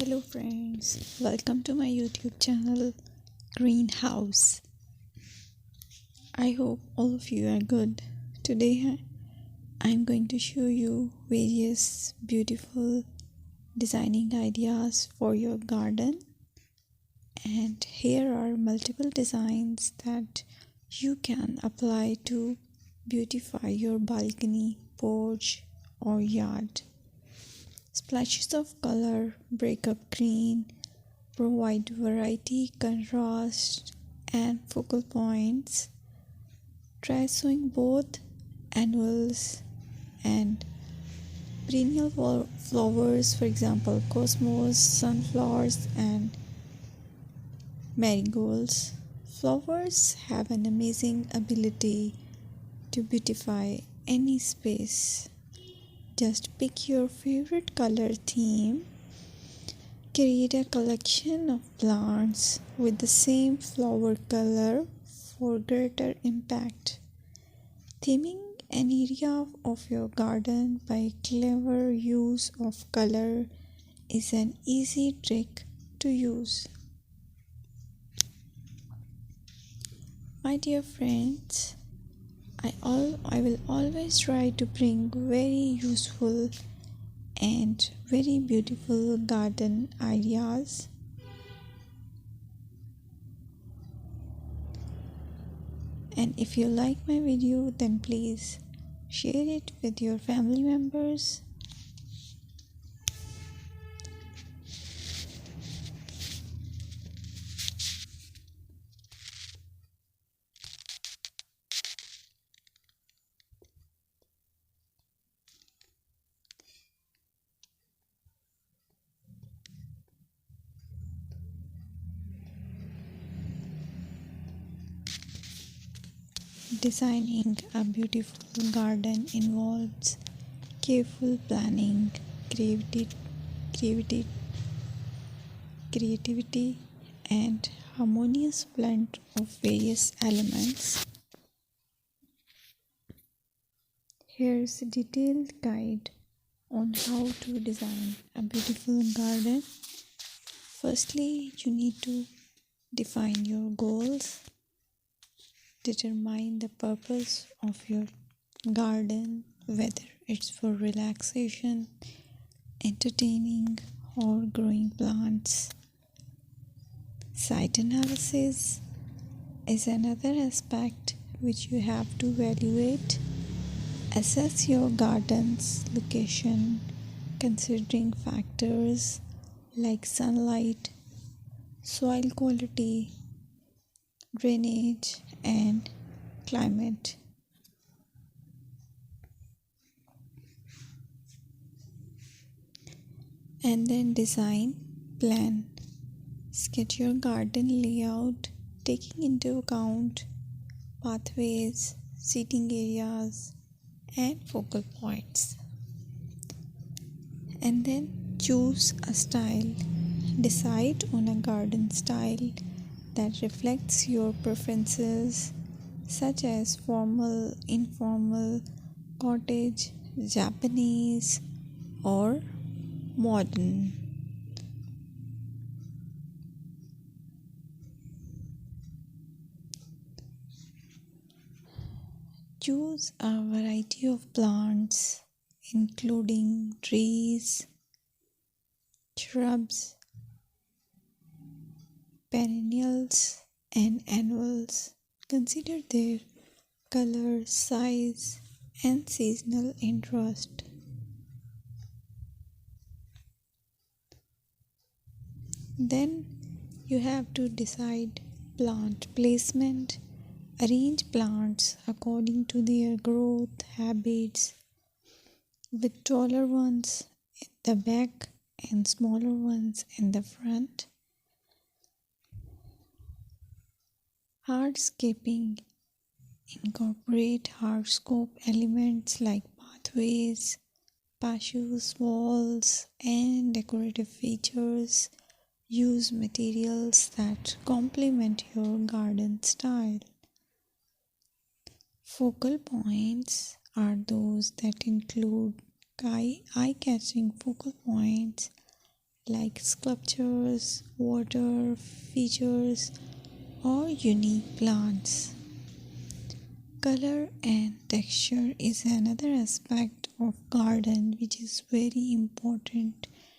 Hello friends, welcome to my YouTube channel Greenhouse. I hope all of you are good. Today I'm going to show you various beautiful designing ideas for your garden, and here are multiple designs that you can apply to beautify your balcony, porch or yard. Splashes of color break up green, provide variety, contrast, and focal points. Try sowing both annuals and perennial flowers, for example, cosmos, sunflowers, and marigolds. Flowers have an amazing ability to beautify any space. Just pick your favorite color theme. Create a collection of plants with the same flower color for greater impact. Theming an area of your garden by clever use of color is an easy trick to use. My dear friends, I will always try to bring very useful and very beautiful garden ideas. And if you like my video, then please share it with your family members. Designing a beautiful garden involves careful planning, creativity, creativity, and harmonious blend of various elements. Here's a detailed guide on how to design a beautiful garden. Firstly, you need to define your goals. Determine the purpose of your garden, whether it's for relaxation, entertaining, or growing plants. Site analysis is another aspect which you have to evaluate. Assess your garden's location, considering factors like sunlight, soil quality, drainage, and climate. And then design plan. Sketch your garden layout, taking into account pathways, seating areas, and focal points. And then choose a style. Decide on a garden style that reflects your preferences, such as formal, informal, cottage, Japanese, or modern. Choose a variety of plants, including trees, shrubs, perennials, and annuals. Consider their color, size, and seasonal interest. Then you have to decide plant placement. Arrange plants according to their growth habits, with taller ones in the back and smaller ones in the front. Hardscaping. Incorporate hardscape elements like pathways, patios, walls, and decorative features. Use materials that complement your garden style. Focal points are those that include eye-catching focal points like sculptures, water features, or unique plants. Color and texture is another aspect of garden which is very important